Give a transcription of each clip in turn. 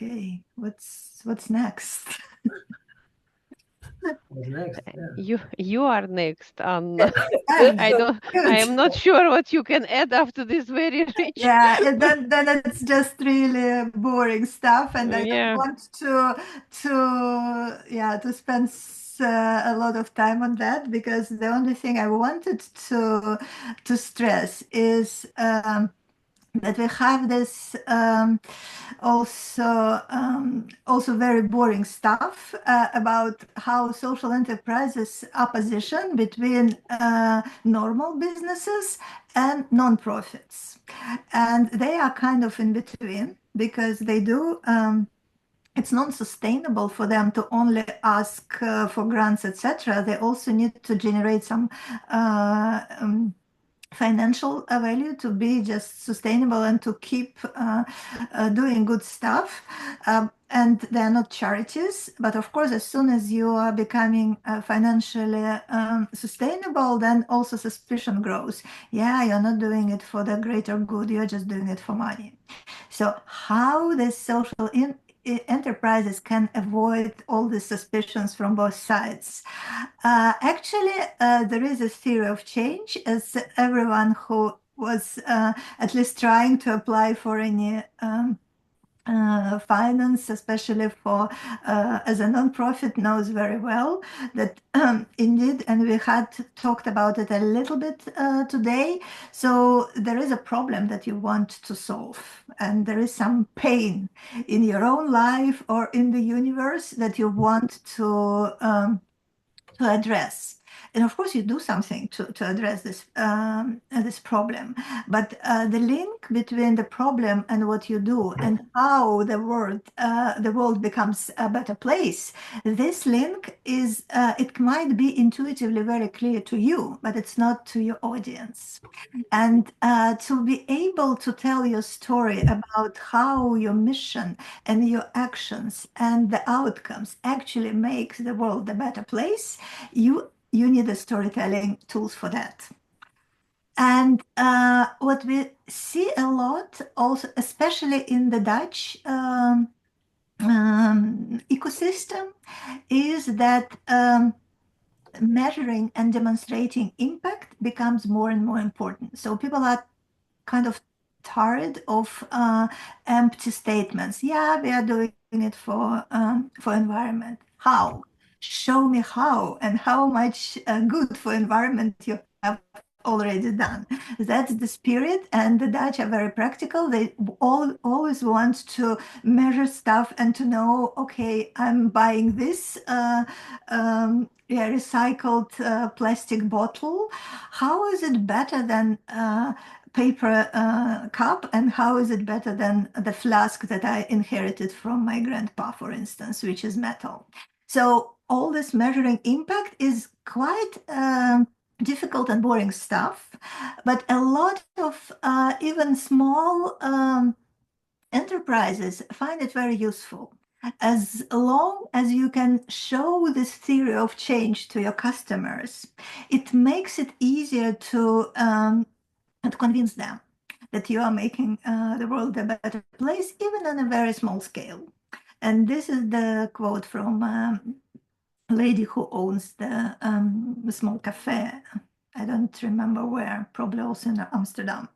Okay, what's next? What's next? You are next, Anna. And I don't. I good. am not sure what you can add after this very rich. Yeah, and then it's just really boring stuff, and I don't Yeah. want to spend a lot of time on that, because the only thing I wanted to stress is that we have this also very boring stuff about how social enterprises are positioned between normal businesses and non-profits, and they are kind of in between, because they do it's not sustainable for them to only ask for grants, etc. They also need to generate some financial value to be just sustainable and to keep doing good stuff. And they're not charities, but of course, as soon as you are becoming financially sustainable, then also suspicion grows. Yeah, you're not doing it for the greater good, you're just doing it for money. So how the social enterprises can avoid all the suspicions from both sides? Actually, there is a theory of change, as everyone who was at least trying to apply for any finance, especially for as a nonprofit, knows very well that indeed, and we had talked about it a little bit today. So there is a problem that you want to solve, and there is some pain in your own life or in the universe that you want to address. And of course, you do something to address this problem. But the link between the problem and what you do, and how the world becomes a better place, this link is it might be intuitively very clear to you, but it's not to your audience. And to be able to tell your story about how your mission and your actions and the outcomes actually make the world a better place, you need the storytelling tools for that. And what we see a lot also, especially in the Dutch ecosystem, is that measuring and demonstrating impact becomes more and more important. So people are kind of tired of empty statements. Yeah, we are doing it for environment. How? Show me how, and how much good for environment you have already done. That's the spirit, and the Dutch are very practical. They always want to measure stuff and to know, okay, I'm buying this recycled plastic bottle. How is it better than paper cup, and how is it better than the flask that I inherited from my grandpa, for instance, which is metal? So all this measuring impact is quite difficult and boring stuff, but a lot of even small enterprises find it very useful. As long as you can show this theory of change to your customers, it makes it easier to convince them that you are making the world a better place, even on a very small scale. And this is the quote from a lady who owns the small cafe. I don't remember where, probably also in Amsterdam.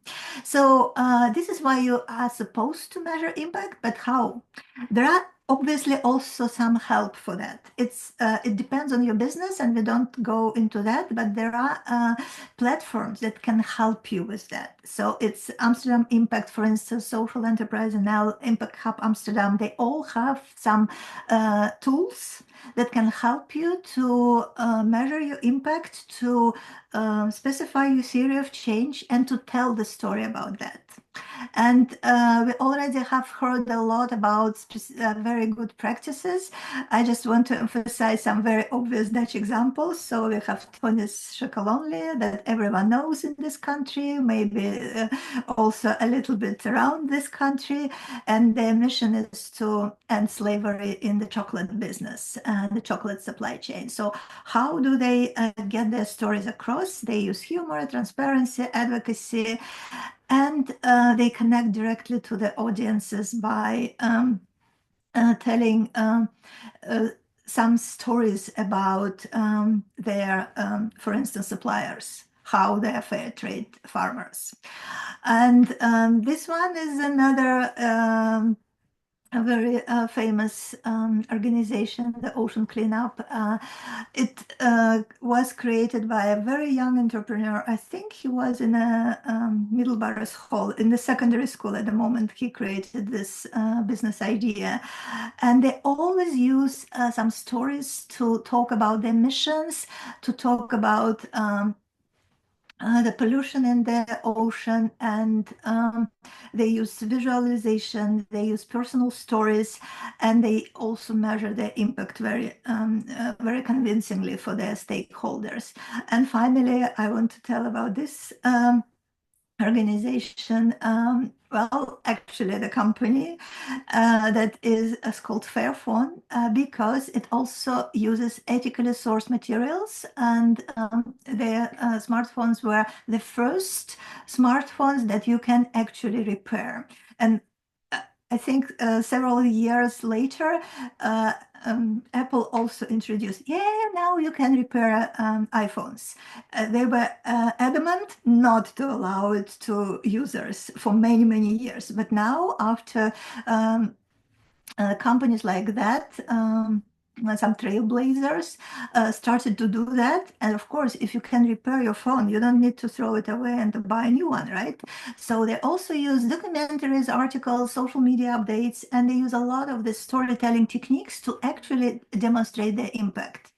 So this is why you are supposed to measure impact, but how? There are obviously also some help for that. It depends on your business, and we don't go into that, but there are platforms that can help you with that. So it's Amsterdam Impact, for instance, Social Enterprise, and now Impact Hub Amsterdam. They all have some tools that can help you to measure your impact, to specify your theory of change, and to tell the story about that. And we already have heard a lot about very good practices. I just want to emphasize some very obvious Dutch examples. So we have Tony's Chocolonely that everyone knows in this country, maybe also a little bit around this country. And their mission is to end slavery in the chocolate business, the chocolate supply chain. So how do they get their stories across? They use humor, transparency, advocacy, and they connect directly to the audiences by telling uh, some stories about their, for instance, suppliers, how they are fair trade farmers. And this one is another a very famous organization, the Ocean Cleanup. It was created by a very young entrepreneur. I think he was in a Middleborough Hall in the secondary school at the moment he created this business idea. And they always use some stories to talk about their missions, to talk about the pollution in the ocean, and they use visualization, they use personal stories, and they also measure their impact very convincingly for their stakeholders. And finally, I want to tell about this organization, well, actually the company that is called Fairphone, because it also uses ethically sourced materials, and their smartphones were the first smartphones that you can actually repair. And I think several years later, Apple also introduced, now you can repair iPhones. They were adamant not to allow it to users for many, many years. But now, after companies like that, some trailblazers started to do that. And of course, if you can repair your phone, you don't need to throw it away and buy a new one, right? So they also use documentaries, articles, social media updates, and they use a lot of the storytelling techniques to actually demonstrate their impact.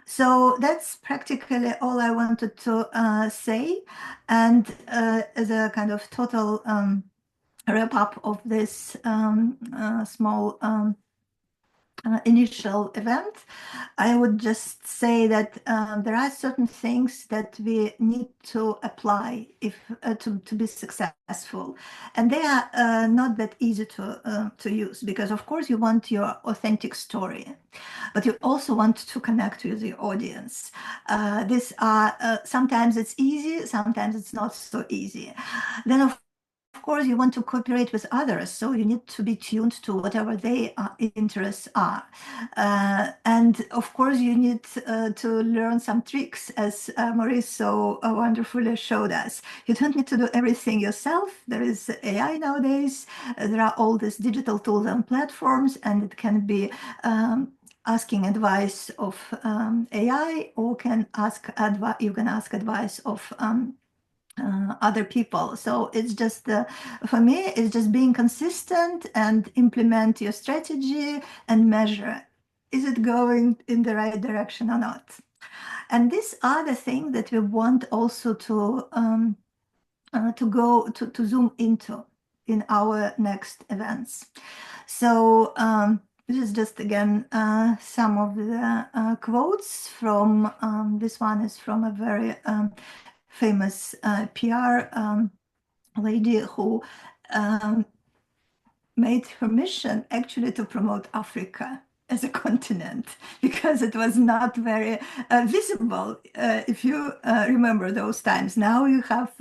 So that's practically all I wanted to say. And as a kind of total wrap up of this small initial event, I would just say that there are certain things that we need to apply if to be successful, and they are not that easy to use, because of course you want your authentic story, but you also want to connect with the audience. These are sometimes it's easy, sometimes it's not so easy. Then of course, you want to cooperate with others, so you need to be tuned to whatever their interests are. And of course, you need to learn some tricks, as Maurice so wonderfully showed us. You don't need to do everything yourself. There is AI nowadays. There are all these digital tools and platforms, and it can be asking advice of AI, or you can ask advice of other people. So it's just, for me, it's just being consistent and implement your strategy and measure, is it going in the right direction or not? And these are the things that we want also to zoom into in our next events. So this is just again some of the quotes from this one is from a very famous PR lady who made her mission actually to promote Africa as a continent, because it was not very visible. If you remember those times, now you have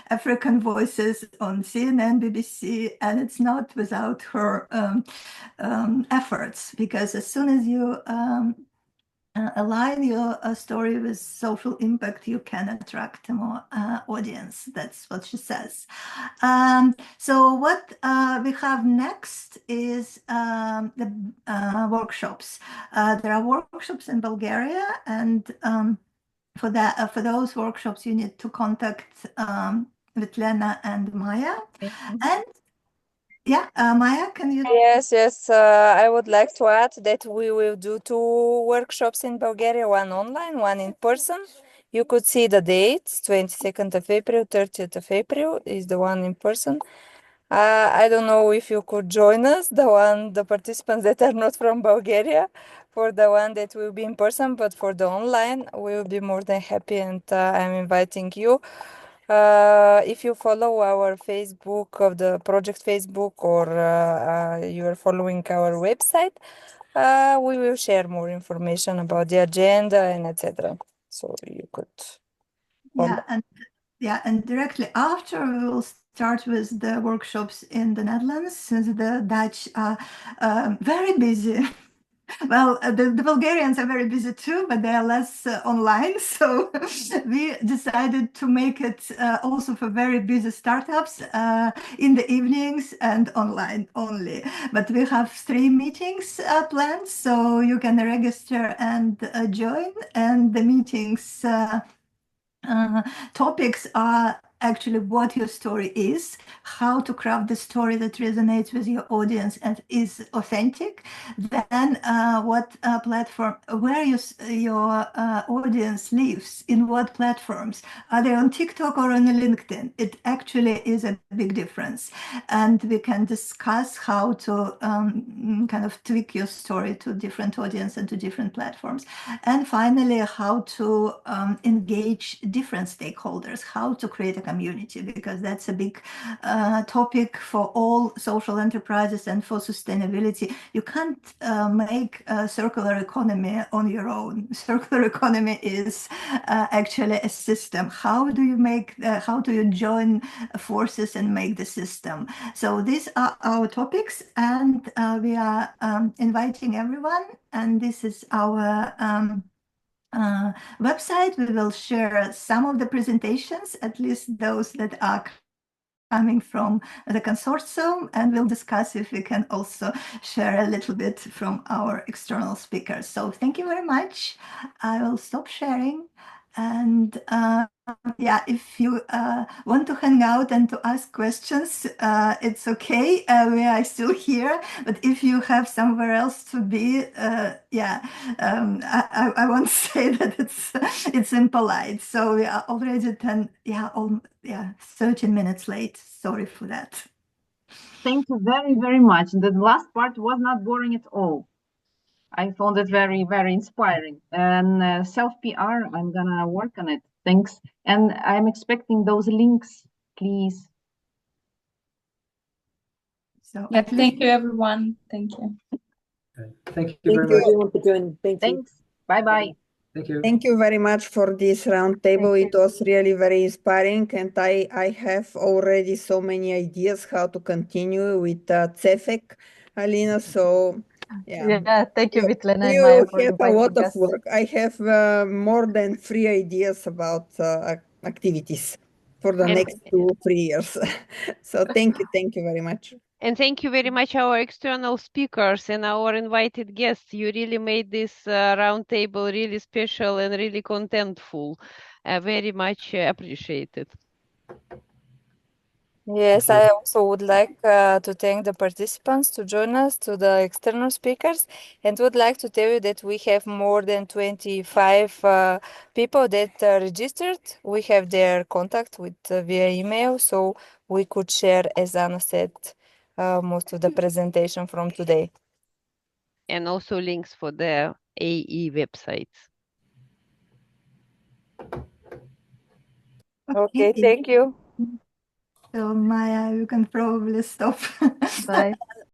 African voices on CNN, BBC, and it's not without her efforts, because as soon as you align your story with social impact, you can attract more audience. That's what she says. So what we have next is the workshops. There are workshops in Bulgaria, and for those workshops, you need to contact Vitlena and Maya. And yeah, Maya, can you? Yes, yes. I would like to add that we will do two workshops in Bulgaria, one online, one in person. You could see the dates, 22nd of April, 30th of April is the one in person. I don't know if you could join us, the participants that are not from Bulgaria, for the one that will be in person, but for the online, we will be more than happy, and I'm inviting you. If you follow our Facebook of the project Facebook, or you are following our website, we will share more information about the agenda and etc. So you could follow. Yeah, and directly after we will start with the workshops in the Netherlands, since the Dutch are very busy. Well, the Bulgarians are very busy too, but they are less online. So we decided to make it also for very busy startups in the evenings and online only. But we have 3 meetings planned, so you can register and join. And the meetings topics are actually what your story is, how to craft the story that resonates with your audience and is authentic, then what platform, where your audience lives, in what platforms, are they on TikTok or on LinkedIn? It actually is a big difference. And we can discuss how to kind of tweak your story to different audience and to different platforms. And finally, how to engage different stakeholders, how to create a community, because that's a big topic for all social enterprises and for sustainability. You can't make a circular economy on your own. Circular economy is actually a system. How do you join forces and make the system? So these are our topics, and we are inviting everyone, and this is our website. We will share some of the presentations, at least those that are coming from the consortium, and we'll discuss if we can also share a little bit from our external speakers. So thank you very much. I will stop sharing, and yeah, if you want to hang out and to ask questions, it's okay. We are still here, but if you have somewhere else to be, yeah, I won't say that it's impolite. So we are already 13 minutes late. Sorry for that. Thank you very, very much. The last part was not boring at all. I found it very, very inspiring. And self-PR, I'm gonna work on it. Thanks. And I'm expecting those links, please. So Yeah, thank you, everyone. Thank you. Thank you very much. everyone for joining. Thank you. Thanks. Bye-bye. Thank you. Thank you very much for this roundtable. It was really very inspiring, and I have already so many ideas how to continue with CEFEC, Alina. So Yeah, thank you, Vitlana and you Maya, for have a lot inviting of us. work. I have more than 3 ideas about activities for the And- next 2-3 years. So thank you very much. And thank you very much, our external speakers and our invited guests. You really made this roundtable really special and really contentful. Very much appreciated. Yes, I also would like to thank the participants to join us, to the external speakers, and would like to tell you that we have more than 25 people that registered. We have their contact with via email, so we could share, as Anna said, most of the presentation from today. And also links for the AE websites. Okay, thank you. So Maya, you can probably stop. Bye.